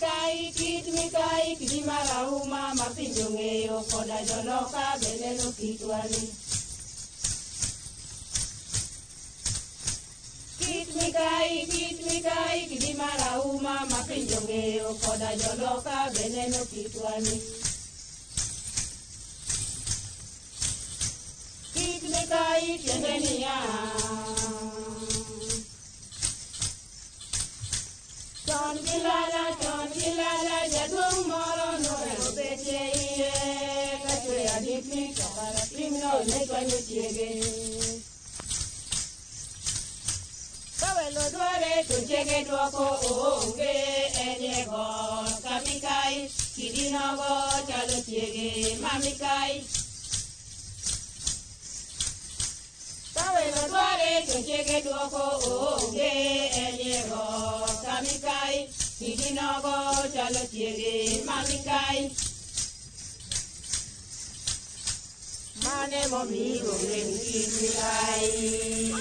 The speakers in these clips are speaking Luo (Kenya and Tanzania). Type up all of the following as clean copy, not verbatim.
Mikayi, kit Mikayi, kidi marahuma, mapinjo ng'eyo, koda joloka beneno kitwani. Kit Mikayi, kidi marahuma, mapinjo ng'eyo, koda joloka beneno kitwani. Kit Mikayi, tiende niya. Chon gilala, jaduong' moro nohero betie iye, kachwe adikni to kara timno ne kwanyo chiege. Kawelo dware to chiege dwoko onge enye go, ka Mikayi, kidi nogo chalo chiege ma Mikayi. Kawelo dware to chiege dwoko onge enye go, ka Mikayi, kidi nogo chalo chiege ma Mikayi. Mane momiyo ng'eyo kit Mikayi.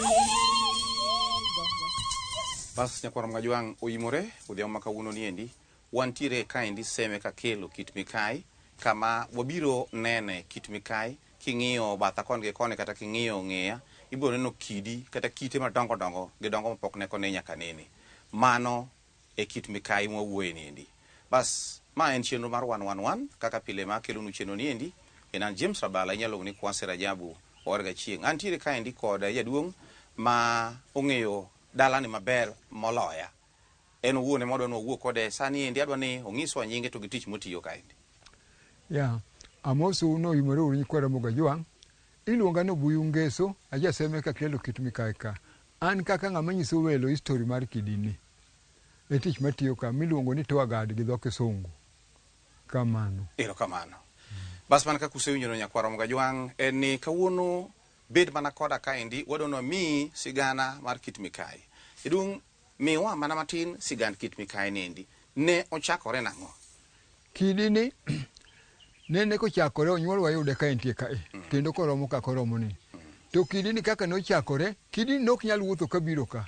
Bas nyakwaro Mgajwang' oimore odhiambo ma kawuono niendi wantiere kaendi seme ka kelo kit Mikayi kama wabiro nene kit Mikayi king'iyo batha koni gi koni kata king'iyo ng'eya ibiro neno kidi kata kite madongo dongo gidongo mapok ne kone nyaka nene. Mano e kit Mikayi mwawuoye niendi. Bas ma en chenro mar 111 kaka pile ma kelo nu chenro niendi enan James Rabala inyalo ni Kwanse Rajabu orga chieng. Antiere kaendi koda jaduong' ma ong'eyo dalani maber moloya. En wuone modwa no wuo kode sani endi adwa ni ong'iswa nyinge to gi tich motiyo kaendi. Ya, amosu no imore uru nyikwara Mgajwang'. Iluonga no Buyu Ngeso, ajaseme ka kelo kit Mikayi ka. An kaka ng'ama nyiso welo history mar kidini. E tich matiyo ka miluongo ni Toagad gi dho Kisungu. Kamano. Kamano. Bas man kaka usewinjo nyakwaro Mgajwang' en ni kawuono bed mana koda kaendi wadono mi sigana mar kit Mikayi. Idung' miwa mana matin sigand kit Mikayi niendi. Ne ochakore nang'o? Kidini nene kochakore onyuol wayude ka entie kae kendo koromo ka koromo ni. To kidini kaka no chakore, kidini nok nyal wuotho kabiro ka.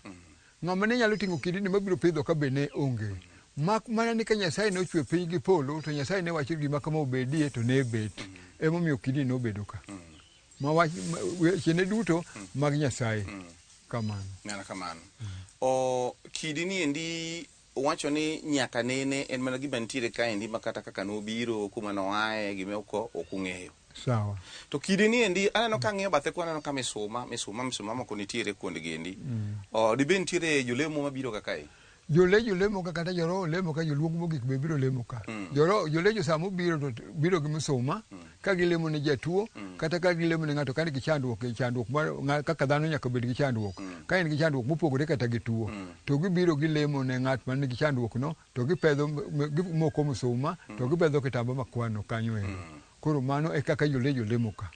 Ng'ama ne nyalo tingo kidini mabiro pidho ka bene onge. Mak mana ni ka Nyasaye no chwe piny gi polo to Nyasaye ne wacho gima kama obedie to ne bet. Emo miyo kidini no bedo ka. Ma wach chene duto mag Nyasaye. Kamano. Nana kamano. O kidini endi wacho ni nyaka nene en mana gima ntiere kaendi makata kaka no biro kuma no ae gime okung'eyo. Sawa. To kidini endi aneno ka ng'iyo bathe kwa aneno ka misuma moko nitiere kuonde gendi. O dibe ntiere jolemo mabiro ka kae. Jolemo ka kata joro lemo ka joluong mogik be biro lemo ka. Jolejo samo biro gi misuma ka gilemo ne jatuo kata ka gilemo ne ng'ato ka nigi chandruok kaka dhano nyaka bed gi chandruok. Ka en gi chandruok mopogore kata gi tuo to gibiro gilemo ne ng'at man nigi chandruok no to gipedho gimoko misuma to gipedho kitamba makwano kanyo Koro mano e kaka jolejo lemo ka.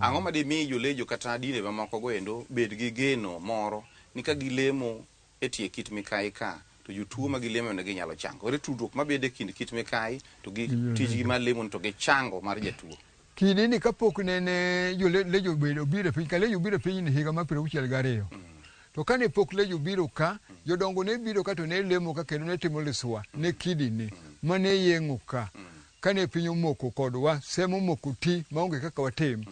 Ang'o ma dimi jolejo kata dine mamoko goendo bed gi geno moro ni ka gilemo etie kit Mikayi ka to jotuo ma gilemo ne ginyalo chango. Ere tudruok mabede kind kit Mikayi to gi tijgi mar lemo to gi chango mar jatuo. Kidini kapok nene jolejo biro piny ka lejo biro piny ni higa ma 62. To kane pok lejo biro ka jodongo ne biro ka to ne lemo ka kendo ne timo liswa ne kidini mane yeng'o ka. Kane piny omoko kodwa semo moko ti maonge kaka watim.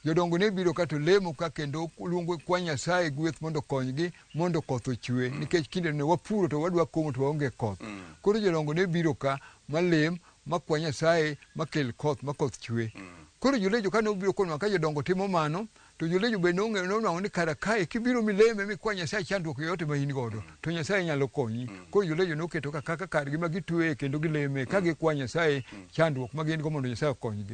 Jodongo ne biro ka to lemo ka kendo luongo kwa Nyasaye gweth mondo konygi mondo koth ochwe nikech kinde ne wapuro to wadwa komo to waonge koth. Koro jodongo ne biro ka malem makwa Nyasaye makel koth makoth chwe. Koro jolejo kane obiro kono ka jodongo timo mano to jolejo be nong'eyo ni kara kae kibiro mileme mikwa Nyasaye chandruok yote ma in godo to Nyasaye nyalo konyi. Koro jolejo noketo kaka kargi ma gitwe kendo gileme ka gikwa Nyasaye chandruok ma gin go mondo Nyasaye okonygi.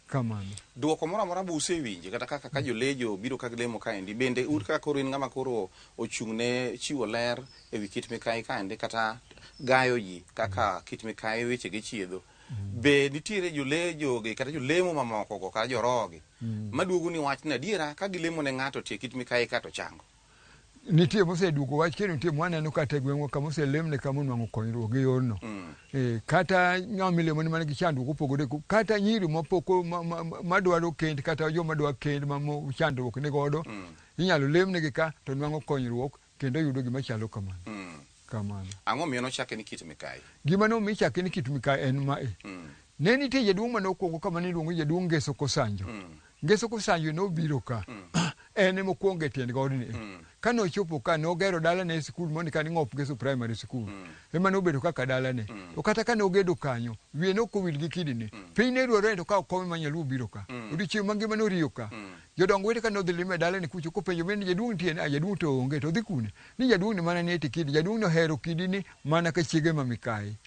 Kamano. Duoko moro amora busewinje kata kaka ka jolejo biro ka gilemo kaendi bende ur ka koro in ng'ama koro ochung'ne chiwo ler ewi kit Mikayi kaendi kata gayo ji kaka kit Mikayi weche gi chiedho. Be nitiere jolejo kata jolemo mamoko go kata jorogi maduogo ni wach na diera ka gilemo ne ng'ato tie kit Mikayi ka to chango. Nitie moseduogo wach kendo nitie mwaneno kata gweng'wa kama oselemne kama onwang'o konyruok gi yorno. Kata nyamilemo ni mane gi chandruok opogore kata nyiri mopoko madwaro kend kata joma dwa kend ma chandruok ne godo inyalo lemne gi ka to nwang'o konyruok kendo yudo gima chalo kamano. kamano. Ang'o miyo nochake ni kit Mikayi? Gima no michake ni kit Mikayi en ma e. Ne nitie jaduong' manokwongo kama niluongo jaduong' Ngeso Kosanjo. Ngeso Kosanjo nobiro ka. En mokwongo e tiend godni. Ka nochopo ka nogero dalane skul mondo ka ng'op Ngeso Primary School. Ema nobedo kaka dalane. To kata ka nogedo kanyo, wiye nokowil gi kidini. Piny ne dwarore to ka okome manyalu biro ka. Odiochieng' mangima noriyo ka. Jodongo wete ka nodhi lime dalane kucho kopenjo bende jaduong' tiene, jaduong' to onge to dhi kune. Ni jaduong' ni mana ne ti kidi, jaduong' no hero kidini mana ka chiege ma Mikayi.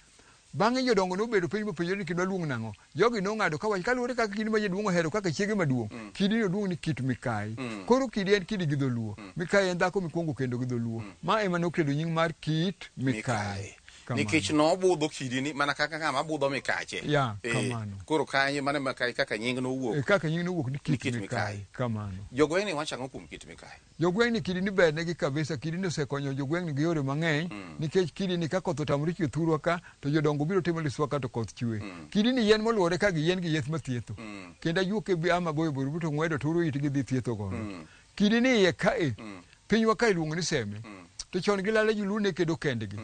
Bang'e jodongo nobedo piny mopenjo ni kidwa luong nang'o. Jogi nong'ado ka wach kaluwore kaka kidi ma jaduong' ohero kaka chiege maduong'. Kidi no duong' ni kit Mikayi. Koro kidi en kidi gi dholuo. Mikayi en dhako mikwongo kendo gi dholuo. Ma ema nokelo nying mar kit Mikayi. Nikech nobudho kidini mana kaka ng'ama budho mikache. Ya, kamano. Koro kanyo mana Mikayi kaka nying nowuok. Kaka nying nowuok ni kit Mikayi. Kamano. Jogweng'ni wacho ang'o kuom kit Mikayi? Jogweng'ni kidini ber negi kabisa. Kidini osekonyo jogweng'ni gi yore mang'eny. Nikech kidini ka koth otamore chwe thurwa ka to jodongo biro timo liswa ka to koth chwe. Kidini yien moluore ka gi yien gi yeth mathietho. Kendo ajuoke bi ama goyo boru to ng'wedo turo itgi dhi thietho godo. Kidini iye ka e. Pinywa ka iluongo ni seme. To chon gi lala joluo ne kedo kendgi.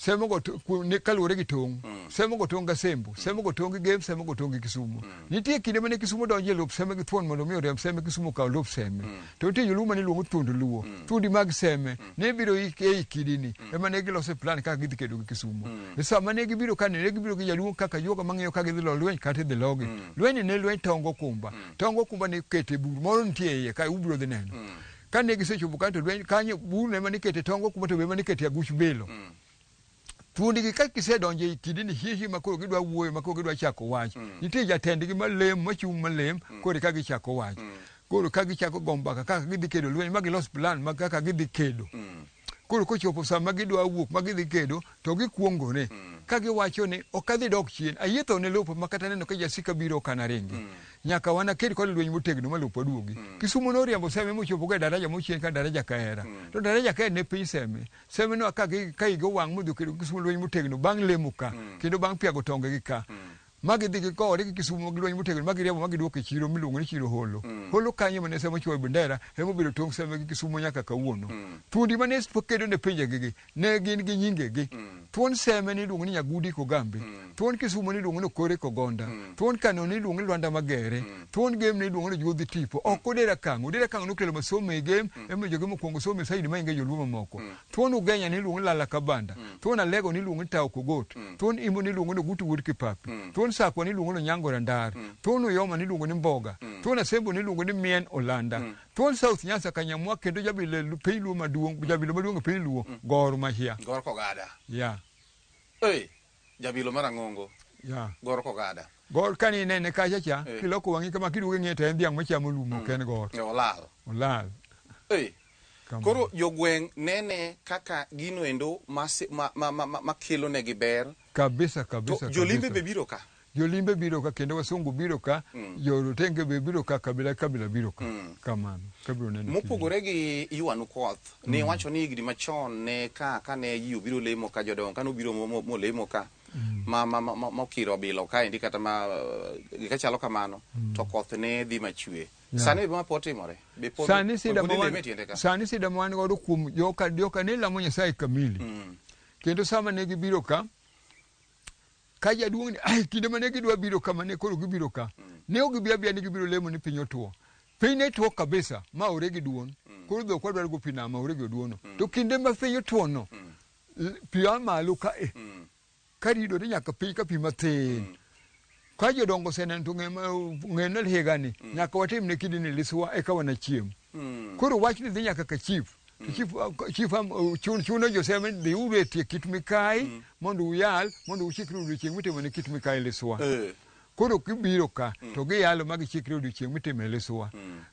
Semo go kaluwore gi tong'. Semo go tong' Gasembo. Semo go tong' gi Gem. Semo go tong' gi Kisumu. Nitie kinde mane Kisumu donjo e lop seme gi thuon mondo mi orem seme Kisumu kaw lop seme. To nitie joluo mane luongo thund luo. Thundi mag seme. Ne biro e kidini. Ema ne giloso plan kaka gidhi kedo gi Kisumu. E sama ne gibiro ka ne gibiro gi jaluo kaka yoga mang'eyo ka gidhi lo lweny kata idhi logi. Lweny ne lweny Tongo Kumba. Tongo Kumba ne kete bur moro nitie iye ka ubiro dhi neno. Ka ne gisechopo kanto lweny kanyo bur ne mane kete Tongo Kumba to be mane kete Aguch Belo. Thuondi gi ka kisedonjo e kidini hihi makoro gidwa wuoyo makoro gidwa chako wach. Nitie jatendgi malem machung' malem koro ka gichako wach. Koro ka gichako gombaka kaka gidhi kedo lweny ma gilos plan ma kaka gidhi kedo. Koro kochopo sama gidwa wuok ma gidhi kedo to gikwongore. Ka giwacho ni ok adhi dok chien. Ayetho ne lopo makata neno ka jasika biro kana ringi. Nyaka wana ked kod lweny motegno malopo duogi. Kisumu no riambo seme mochopo ga daraja mochien ka daraja Kahera. To daraja Kahera ne piny seme. Seme no ka igo wang' modhi kedo Kisumu lweny motegno bang' lemo ka. Kendo bang' piago tonge gi ka. Magi dhi gikore gi Kisumu gi lweny motegno magi riambo magi duoko e chiro miluongo ni chiro holo. Holo kanyo mane seme ochuoyo bendera emo biro tong' seme gi Kisumu nyaka kawuono. Thuondi mane kedo ne pinje gi ne gin gi nyinge gi. Thuon seme ni luongo ni Nyagudi Kogambi. Thuon Kisumu ni luongo ni Kore Kogonda. Thuon Kano ni luongo ni Lwanda Magere. Thuon Gem ni luongo ni Juodhi Tipo. Ok Odera Kang'o. Odera Kang'o nokelo masomo e Gem emo joge mokwongo somo saidi mainge joluo mamoko. Thuon Ugenya ni luongo ni Lala Kabanda. Thuon Alego ni luongo ni Tao Kogot. Thuon Imo ni luongo ni Gutu Wuod Kipapi. Thuon Sakwa ni luongo ni Nyango Randar. Thuon Uyoma ni luongo ni Mboga. Thuon Asembo ni luongo ni Mien Olanda. Thuon South Nyasa Kanyamwa kendo jabile piny luo maduong' jabilo maduong' e piny luo Gor Mahia. Gor Kogada. Ya. Jabilo marang'ongo. Ya. Gor Kogada. Gor kani nene kacha cha kiloko wangi kama kiduoge ng'ete en dhiang' machamo lum ok en gor. Olal. Koro jogweng' nene kaka gino endo makelo negi ber. Kabisa. Jolimbe be biro ka. Jolimbe biro ka kendo wasungu biro ka. Jorotenge be biro ka kabila biro ka. Kamano. Kabiro neno. Mopogore gi Yuanu Koth. Ne wacho ni higni machon ne ka ne ji obiro lemo ka jodongo ka nobiro molemo ka. Mokiro bilo ka indi kata ma gika chalo kamano to koth ne dhi machwe. Sani be mapotimore. Sani sida mwan godo kuom joka ne lamo Nyasaye kamili. Kendo sama ne gibiro ka ka jaduong' ni kinde mane gidwa biro kama ne koro gibiro ka. Ne ogibia ni gibiro lemo ni piny otuo. Piny ne tuo kabisa ma oregi duon. Koro dhok wadwaro go pi nama oregi oduono. To kinde ma piny otuo no pi malo ka karido ni nyaka piny ka pi mathin. Ka jodongo seneno to ng'eno higani nyaka watim ne kidini liswa eka wanachiem. Koro wach ni dhi nyaka ka chief. Chief chuno joseme dhi uretie kit Mikayi mondo uyal mondo uchikre odiochieng' mitimo ne kit Mikayi liswa. Koro kibiro ka to giyalo ma gichikre odiochieng' mitimo liswa.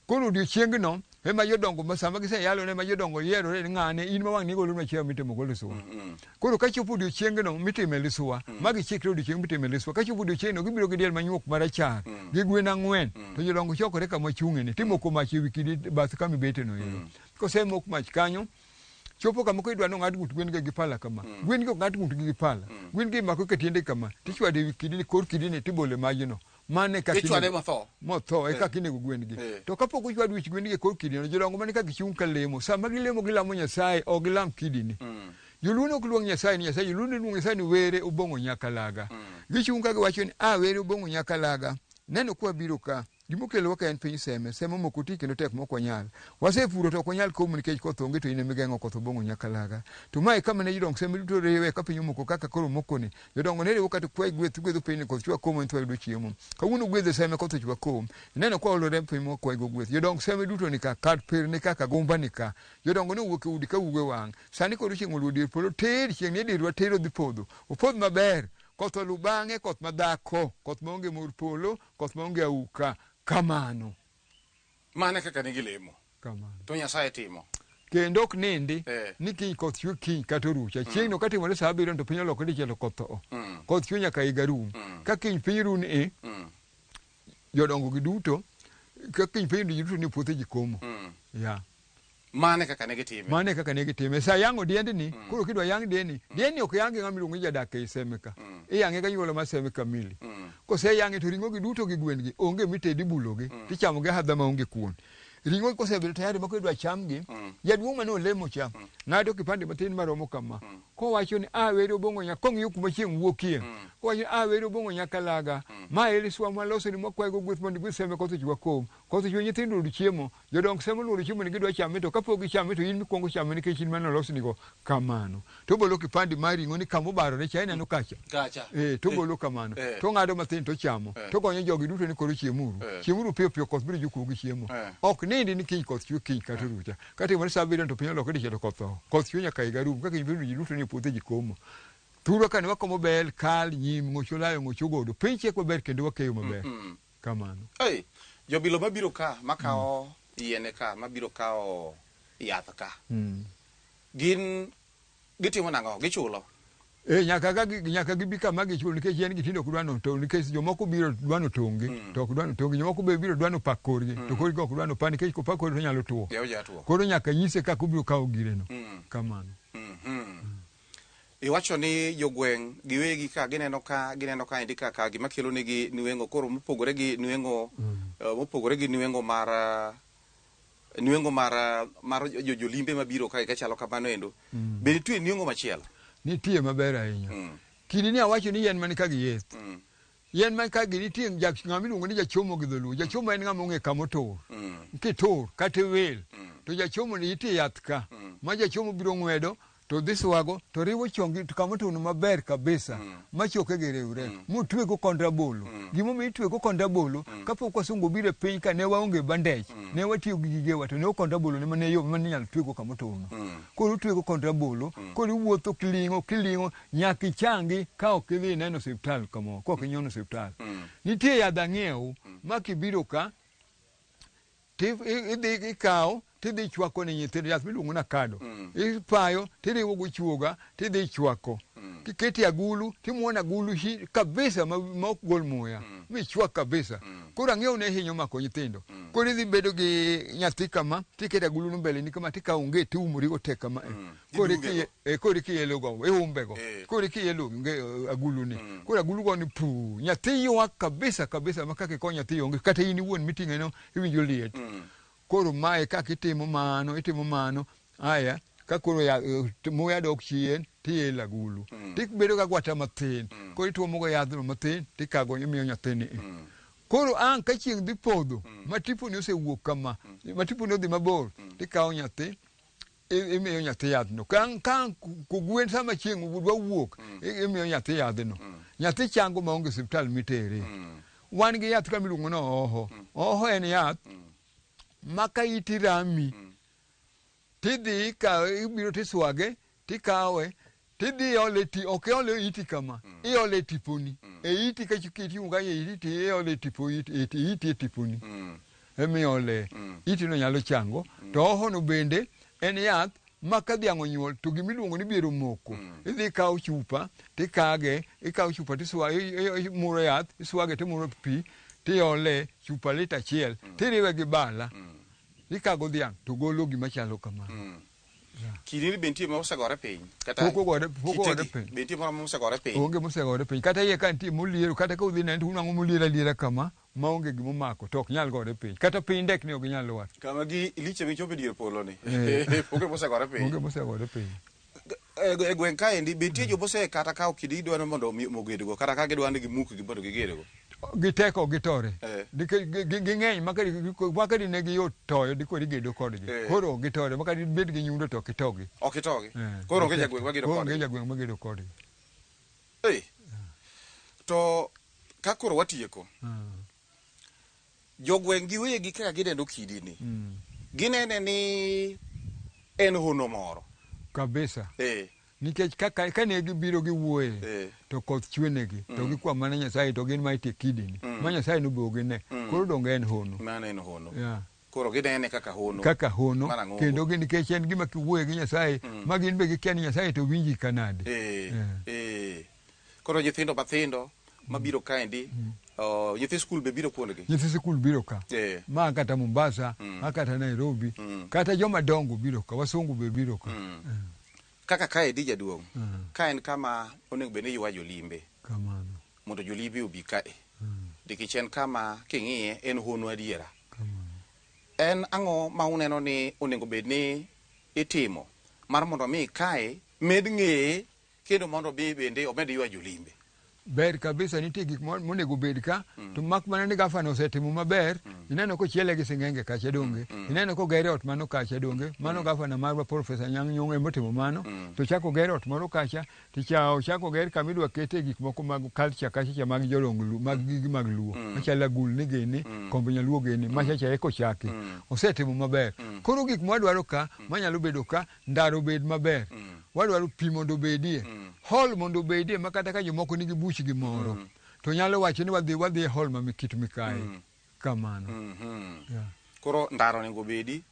Koro odiochieng'no ema jodongo ma sama giseyalo ne ma jodongo yiero ni ng'ane in ma wang' ni golo machielo mitimo go liswa. Koro ka chopo odiochieng'no mitimo liswa ma gichikre odiochieng' mitimo liswa ka chopo odiochieng'no gibiro gi diel manyuok marachar gi gwen 4 to jodongo chokore kama chung'eni timoko mach e wi kidi bath kama ibete no ero. Kosemok mach kanyo chopo kama ko idwa no ng'ad gut gwen gi pala kama gwen gi ng'ad gut gi pala gwen gi mako ketiende kama tichwade wi kidini kor kidini tibole majno mane ka tichwade motho e ka kinego gwen gi to kapok uchwad wich gwen gi kor kidini jodongo mane ka gichung' ka lemo sama gilemo gilamo Nyasaye o gilam kidini Joluo ok luong Nyasaye ni Nyasaye, Joluo luong Nyasaye ni were obong'o nyakalaga. Gichung' ka giwacho ni were obong'o nyakalaga. Neno kwa biro ka gimokelo ka en piny seme moko ti kendo tek moko nyal. Wasepuro to ok nyal komo nikech koth onge to in emigeng'o koth obong'o nyakalaga. To mae kama ne jodong seme duto rewe ka piny omoko kaka koro mokoni. Jodongo ne rewo kata kwai gwedho piny koth chwa komo en thuolo chiemo. Kawuono gwedho seme koth chwa kom. Neno kwa olore piny moko kwai go gwedho. Jodong seme duto ni ka kad per ni ka gomba ni ka. Jodongo ne wuok e udi ka uwe wang. Sani koro chieng' oluo dir polo ter chieng' ne dirwa tero dhi podho. Opodh maber. Koth olu bang'e, koth madhako, koth maonge mor polo, koth maonge auka. Kamano. Mane kaka nigi lemo. Kamano. To Nyasaye timo. Kendo ok nindi, ni kiny koth chwe kiny kata orucha. Chieng' no katimore sa 7 to piny olokore dichiel koth o. Koth chwe nyaka higa rum. Ka kiny piny run jodongo gi duto, ka kiny piny duto ni puothe ji komo. Ya. Mane kaka negi time. Mane kaka negi time. Sa yango diendni, kuro kidwa yang diendni. Diendni ok yangi ng'ama iluongo ni jadak e seme ka. Iyange ka nyuolo ma seme kamili. Kose yange to ringo gi duto gi gwen gi onge mitedi bulogi. Tichamo gi hadha maonge kuon. Ringo kosebedo tayari ma idwa chamgi. Jaduong' mane olemo cha. Ng'ado kipande matin maromo kama. Kowacho ni were obong'o kong'iyo kuma chieng' wuokie. Kowacho ni were obong'o nyakalaga. Ma eli swa maloso ni mokwago gweth mondo gweth seme koth chwa kom. Koth chwa nyithindo lud chiemo. Jodong seme lud chiemo ni gidwa chame to kapok gichame to in mikwongo chame nikech in mane olosi nigo kamano. To bolo kipande mar ringo ni kamo barore cha ineno kacha. To bolo kamano. To ng'ado matin to chamo. To gonyo jogi duto ni koro chiemuru. Chiemuru piyo piyo koth biro juko gi chiemo. Ok nindi ni kiny koth chwe kiny kata rucha. Kata imore sa 7 to piny olokore dichiel koth o. Koth chwe nyaka higa rum. Kaka ibiro ji duto ni puothe ji komo. Thuro ka ne wakomo bel, kal, nyim, ng'ocho layo, ng'ocho godo. Piny chiek maber kendo wakeyo maber. Kamano. Jobilo mabiro ka makao yiene ka mabiro kao yath ka. Gin gitimo nang'o? Gichulo? Nyaka gibi kama gichulo nikech yien gitindo ok dwano to nikech jomoko biro dwano tongi to ok dwano tongi, jomoko be biro dwano pak korgi to korgi ok dwano pa nikech kopak korgi to nyalo tuo. Koro nyaka nyise kaka obiro kawo gireno. Kamano. Iwacho ni jogweng' giwegi ka gineno ka indi kaka gima kelo negi niwengo koro mopogore gi niwengo mar jolimbe mabiro ka chalo kamano endo. Be nitie niwengo machielo? Nitie maber ahinya. Kini ni awacho ni yien man ka gi yeth. Yien man ka gi nitie ng'ama iluongo ni jachomo gi dholuo. Jachomo en ng'ama ong'e kama otur. Kitur kata wel. To jachomo ni nitie yath ka. Ma jachomo biro ng'wedo to dhi swago to riwo chongi to kama otuno maber kabisa. Ma choke gi riwre. Mutwego kontrabolo. Gimomiyo itwego kontrabolo kapok wasungo biro piny ka ne waonge bandage. Ne watiyo gi gigewa to ne kontrabolo ne mane yo mane nyalo twego kama otuno. Koro utwego kontrabolo, koro iwuotho kilingo nyaka ichangi ka ok idhi neno osiptal kamo, ka ok inyono osiptal. Nitie yadh ang'iew ma kibiro ka idhi ikawo tidhi chwako ne nyithindo yath miluongo na kado. Ipayo tiriwo go chuoga tidhi chwako. Kiketi agulu timuona agulu kabisa ma ok gol muya. Michwak kabisa. Koro ang'iew ne hinyo mako nyithindo. Koro idhi bedo gi nyathi kama tiketi agulu no mbele ni kama tikawo onge tiumori go tek kama. Koro kiyelo go iumbego. Koro kiyelo agulu ni. Koro agulu go ni pu. Nyathi ywak kabisa ma kaka iko nyathi onge kata in iwuon miting'e no iwinjo liet. Koro mae kaka itimo mano. Aya, ka koro muya dok chien, tiyelo agulu. Tibedo ga gwata matin. Koro ituomo go yadhno matin, tikago imiyo nyathini. Koro ang' ka chieng' dhi podho, ma tipo ni osewuok kama, ma tipo ni odhi mabor, tikawo nyathi, imiyo nyathi yadhno. Ka kugwen sama chieng' dwa wuok, imiyo nyathi yadhno. Nyathi chango maonge osiptal mitere. Wan gi yath kamiluongo no oho. Oho en yath maka iti rami tidhi ka ibiro tiswage tikawe tidhi ole ok ole iti kama iole tiponi iti ka chikiti unga iti iole tipo iti tiponi emiole iti no nyalo chango to oho no bende en yath maka dhiang' onyuol to gimiluongo ni biero moko idhi kawo chupa tikage ikawo chupa tiswage muro yath iswage timuro pi tiole chupa lita achiel tiriwe gi bala ikago dhiang' to golo gima chalo kamano. Kidini bentie ma osegore piny kata pokogore piny bentie ma osegore piny onge mosegore piny kata iye ka nitie moliero kata ka udhi neno unang'o moliero aliera kama maonge gimomako to ok nyal gore piny kata piny dek ni ok nyal lwar kama gi liche michopo dier polo ni onge mosegore piny e gweng' kaendi betie jobose kata ka okidi dwaro mondo mogedgo kata ka gidwaro ni gimuk mondo gigedgo giteko gitore ging'eny makadi ne giyot toyo dikodi gedo kodgi koro gitore makadi bed gi nyundo to kitogi koro onge jagweng' magedo kodgi to ka koro watieko jogweng' giwegi kaka gineno kidini ginene ni en hono moro kabisa nikech ka ne gibiro giwuoye to koth chwenegi to gikwa mana Nyasaye to gin maite kidini ma Nyasaye nobogine koro donge en hono mana en hono koro ginene kaka hono kendo nikech en gima kiwuoye gi Nyasaye ma gin be gikia ni Nyasaye to winji kanade koro nyithindo mathindo mabiro kaendi nyithi skul be biro kuondgi nyithi skul biro ka ma kata Mombasa kata Nairobi kata jomadongo biro ka wasungu be biro ka kaka kaendi jaduong' ka en kama onego bed ni ywa jolimbe mondo jolimbe obi kae nikech en kama king'iye en hono adiera en ang'o ma uneno ni onego bed ni itimo mar mondo mi kae med ng'eye kendo mondo bi bende omed ywa jolimbe ber kabisa nitie gik monego bed ka to mak mana ni gafana osetimo maber ineno kochiele gi sing'enge kacha donge ineno kogere ot mano kacha donge mano gafana marwa Profesa Nyang' Nyong'o emotimo mano to chako gere ot moro kacha to chako ger kama idwa kete gik moko mag culture kacha mag jolong mag gigi mag luo machalo agulni gini kombe nyaluo gini machacha eko chaki osetimo maber koro gik mwadwaro ka manyalo bedo ka ndaro bed maber wadwaro pi mondo bedie hall mondo bedie makata ka jomoko nigi buch gimoro to nyalo wacho ni wadhi hall ma kit Mikayi kamano koro ndaro nego bedi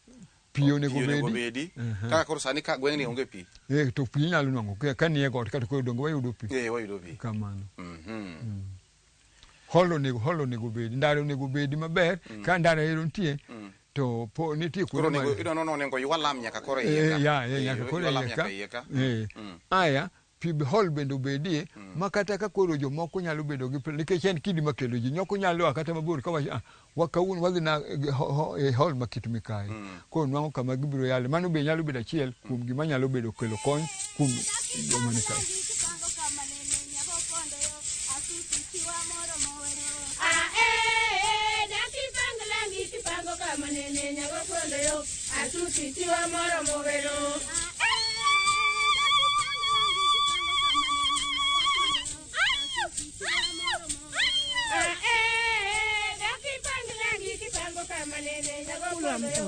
pi onego bedi kaka koro sani ka gweng' ni onge pi to pi nyalo nwang'o ka nie got kata koro dongo wayudo pi kamano hall onego bedi ndaro onego bedi maber ka ndaro ero nitie to po nitie kuro nego ywa lam nyaka koro iye nyaka koro iye ka aya pi hall bende obedie makata ka koro jomoko nyalo bedo gi nikech en kidi makelo ji nyoko nyalo kata mabor ka wakawuon wadhi na hall ma kit Mikayi koro nwang'o kama gibiro yale mano be nyalo bedo achiel kuom gima nyalo bedo kelo kony kuom joma ni kae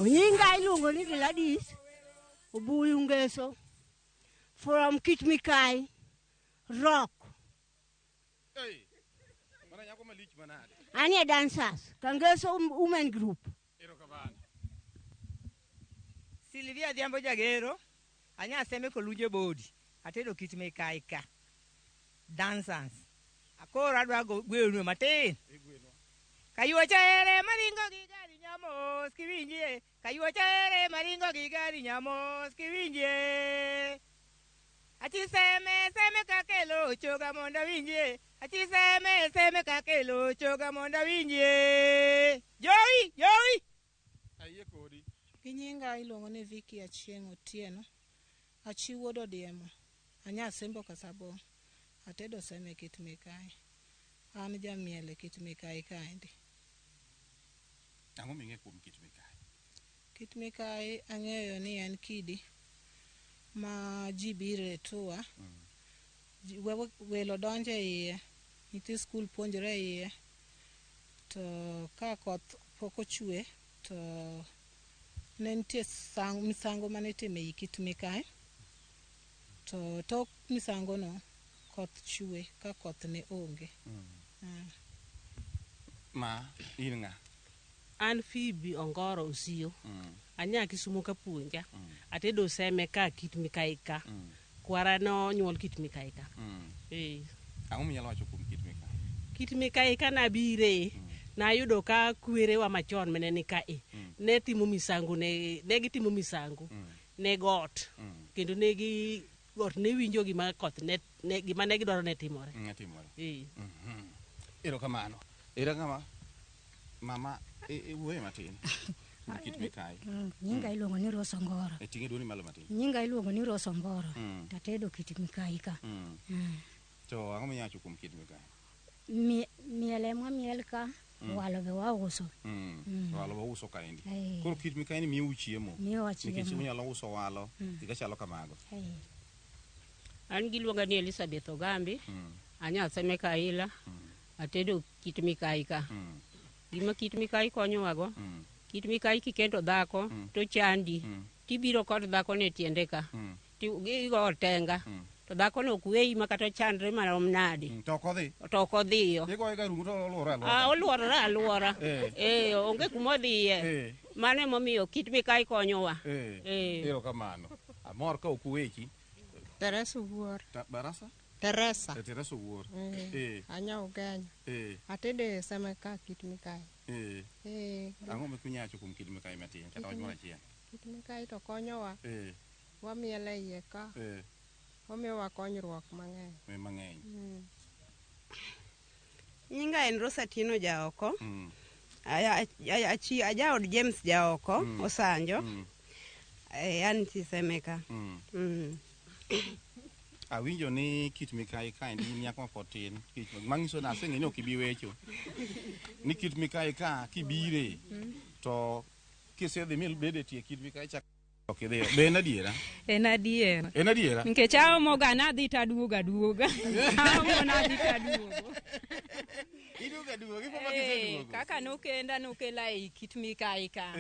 Nyinga iluongo ni Gladys Obuyu Ngeso from Kit Mikayi Rock. Anie dancers Kangeso women group. Silvia Diambo Jagero anya seme ko lunje bodi atedo Kit Mikayi ka dancers akora adwa go gwenu matin kayuo chere maringo gi gari nyamo skiwinje kayuo chere maringo gi gari nyamo skiwinje achi seme ka kelo choga monda winje achi seme ka kelo choga monda winje jowi aye kodi Kinyinga iluongo ni Vicky Achieng' Otieno achiwo do diemo anya sembo kasabo atedo seme Kit Mikayi an jamiele Kit Mikayi kaendi ang'o ming'e kuom Kit Mikayi Kit Mikayi ang'eyo ni en kidi ma ji bire tuwa welo donje iye nyithi skul puonjre iye to ka koth pok ochwe to ne nitie misango mane itimo ei Kit Mikayi to tok misango no koth chwe ka koth ne onge ma in ng'a an Phoebe Ongoro Osio anya Kisumo ka puonja atedo seme ka Kit Mikayi ka kwara no nyuol Kit Mikayi ka ang'o minyalo wacho kuom Kit Mikayi Kit Mikayi ka nabire nayudo ka kwerewa machon mene ni kae ne timo misango ne gitimo misango ne got kendo ne got ne winjo gima koth ne gima ne gidwaro ne timore ero kamano era kama mama wuoye matin kuom kit Mikayi? Nyinga iluongo ni Rosongoro. E tinge dwoni malo matin. Nyinga iluongo ni Rosongoro. Tatedo kit Mikayi ka. To ang'o minyacho kuom kit Mikayi? Miele mwa miel ka, walo be wauso. Walo wauso kaendi. Koro kit Mikayi ni miyo chiemo. Miyo chiemo. Nikech unyalo uso walo, giga chalo kamago. An giluonga ni Elizabeth Ogambi. Anyase Mikaila. Atedo kit Mikayi ka. Gima kit Mikayi konyowago. Kit Mikayi kikendo dhako to chandi. Tibiro kod dhako ne tiende ka. Tigo tenga. To dhako no kuweyi makata chandre marom nadi. To kodhi? To kodhiyo. Igoye ga rungu to oluora. Oluorore aluora. Onge kumodhiye. Mane momiyo kit Mikayi konyowa. Ero kamano. Amor ka okuwechi. Teresa Wuor. Barasa? Teresa. Teresa Wuor. Anya ugenya. Atede seme ka kit Mikayi. Ang'o mikunyacho kuom kit Mikayi matin kata wach moro achiel? Kit Mikayi to konyowa. Wamiele iye ka. Omiyowa konyruok mang'eny. Mang'eny. Nyinga en Rosatino Jaoko. Ajaod James Jaoko, Osanjo. An Chisemeka. Awinjo ni kit Mikayi ka endi nyako ma potin. Mangiso na aseng'e ni ok ibi wecho. Ni kit Mikayi ka kibire to kisedhi milbede tie kit Mikayi chak ok idhiyo. Be en adiera? En adiera. En adiera? Nikech aomoga nadhi taduoga. Aomo nadhi taduogo. Iduoga duogo, ipomo kiseduogo. Kaka nokela e kit Mikayi ka.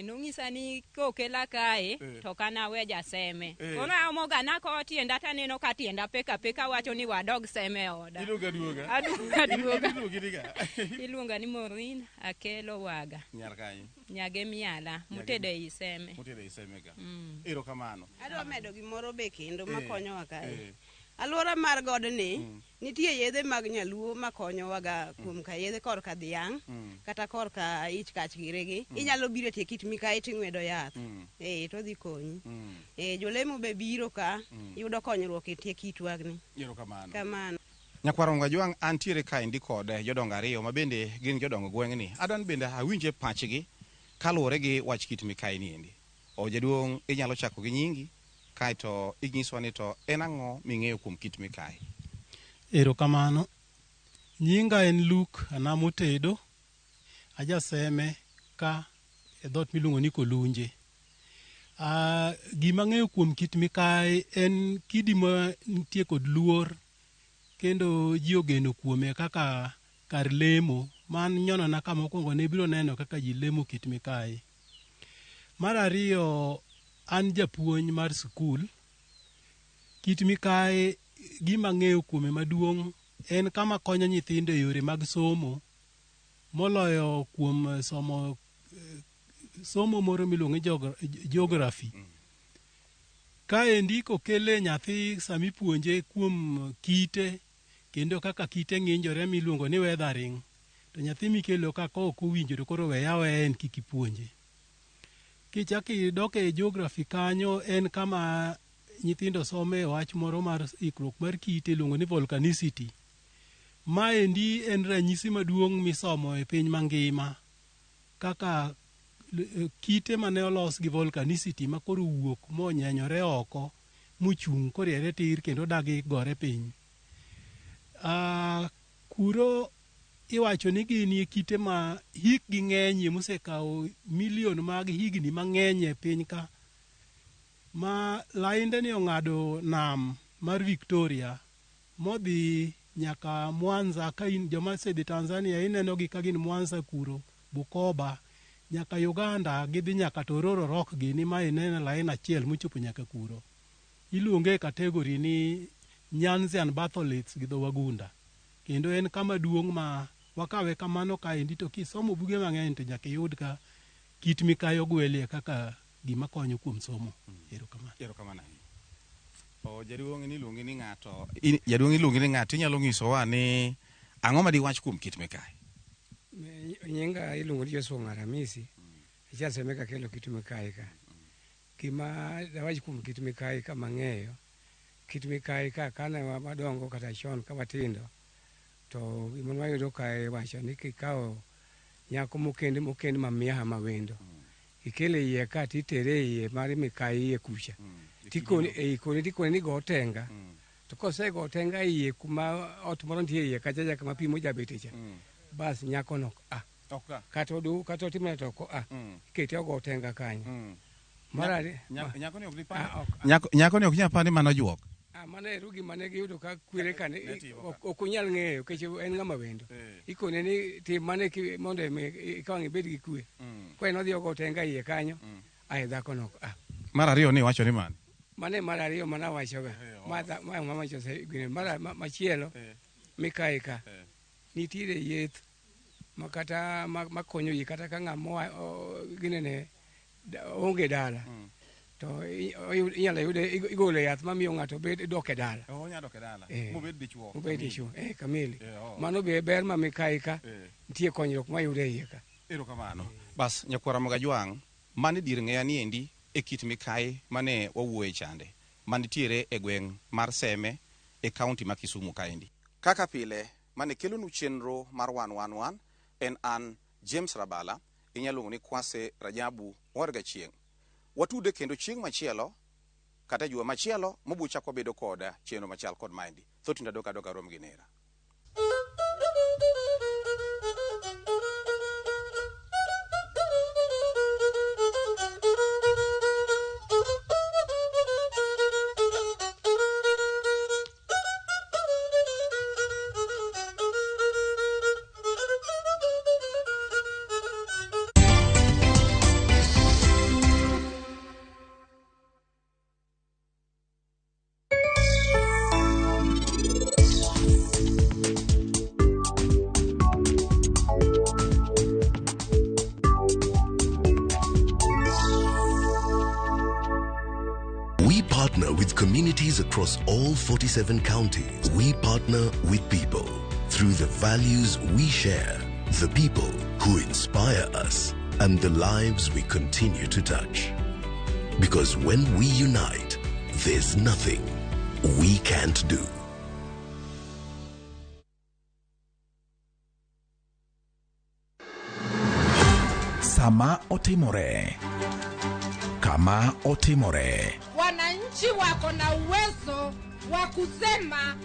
Nong'isa ni kokela kae to kana we jaseme. Kono aomoga nako tienda taneno ka tienda peka wacho ni wadog seme oda. Iduoga duoga. Aduoga duoga. Iduogi diga. Iluonga ni Maureen Akelo Waga. Nyar kanyo. Nyage miala mutede iseme. Mutede iseme ka. Ero kamano. Adwa medo gimoro be kendo makonyowa kae. Aluora mar godni nitie yedhe mag nyaluo makonyowaga kuom ka yedhe korka dhiang' kata korka ich kach giregi. Inyalo biro tie kit Mikayi ting'wedo yath. To dhi konyi. Jolemo be biro ka yudo konyruok e tie kitwagni. Ero kamano. Kamano. Nyakwaronga Jwang' antiere kaendi kod jodongo ariyo ma bende gin jodongo gweng'ni. Adwan bende awinje pachgi kaluwore gi wach kit Mikayi ni endi. Jaduong' inyalo chako gi nyingi kaeto inyiswa ni to en ang'o ming'eyo kuom kit Mikayi? Ero kamano. Nyinga en Luke Anamo Tedo. Ajaseme ka e dhot miluongo ni Kolunje. Gima ng'eyo kuom kit Mikayi en kidi ma nitie kod luor kendo ji ogeno kuome kaka kar lemo man nyonona ka mokwongo ne biro neno kaka ji lemo kit Mikayi. Mar ariyo, an japuonj mar skul. Kit Mikayi gima ng'eyo kuome maduong' en kama konyo nyithindo e yore mag somo moloyo kuom somo moro miluongo ni geography. Kaendi kokele nyathi sami puonje kuom kite kendo kaka kite ng'injore miluongo ni weathering, to nyathi mikelo ka ok owinjore koro weya en kik ipuonje. Kichaki dok e geography kanyo en kama nyithindo some wach moro mar ikruok mar kite iluongo ni volcanicity. Maendi en ranyisi maduong' misomo e piny mangima kaka kite mane olos gi volcanicity ma koro wuok monyenyore oko muchung' koriere tir kendo dagi gore piny. Kuro iwacho ni gini kite ma hikgi ng'enyie mosekawo milion mag higni mang'eny e piny ka, ma lainde ni ong'ado nam mar Victoria modhi nyaka Mwanza. Ka in joma sedhi Tanzania inenogi ka gin Mwanza kuro, Bukoba, nyaka Uganda gidhi nyaka Tororo Rock gini ma ineno lain achiel mochopo nyaka kuro. Iluonge kategori ni Nyanzi and Batholiths gi dho wagunda. Kendo en kama duong' ma wakawe kamano kaendi to kisomo buge mang'eny to nyaka yud ka kit Mikayi ogwelie kaka gima konyo kuom somo. Erokamano. Jaduong' iluongi ni ng'ato. Jaduong' iluongi ni ng'ato inyalo ng'isowa ni ang'o ma diwach kuom kit Mikayi? Nyinga iluongo ni Joshua Ngaramisi. Achaseme ka kelo kit Mikayi ka. Gima dawach kuom kit Mikayi ka mang'eyo. Kit Mikayi ka kane madongo kata chon ka matindo. To gima wayudo ka wacho ni kikawo nyako mokend ma miaha ma wendo. ikele iye ka titere iye mari Mikayi iye kucha tikone ni go tenga to kose go tenga iye kuma ot moro ntie iye kacha kama pi moja betecha bas nyako no kato timne to ko kete go tenga kanyo marari nyako ne ok nyapa ni mano juok mane rugi mane giyudo ka kwere kane okunyal ng'eyo kech en ng'ama wendo ikone ni tim mane mondo ikawang' ibed gi kwe kwe nodhi ogo tenga iye kanyo ae dhako no mar ariyo ni wacho ni mane mar ariyo mana wachoga mamacho machielo Mikayi ka nitiere yeth makata makonyo ji kata ka ng'ama ginene onge dala to inyalo yude igole yath mamiyo ng'ato dok e dala mobed dichuo kamili mano be ber ma Mikayi ka nitie konyruok mayude iye ka erokamano bas nyakwara Magajwang' mane dir ng'eya ni endi e kit Mikayi mane wawuoye chande manitiere e gweng' mar Seme e kaunti ma Kisumu kaendi. Kaka pile mane kelonu chenro mar 111 en an James Rabala, inyalo ni Kwase Rajabu Warga Chieng'. Watude kendo chieng' machielo kata juma machielo mobucha ko bedo koda chenro machal kod maendi. Thotinda doka rom gi nera. We partner with communities across all 47 counties. We partner with people through the values we share, the people who inspire us, and the lives we continue to touch. Because when we unite, there's nothing we can't do. Sama otimore. Kama otimore. Wananchi wako na uwezo wa kusema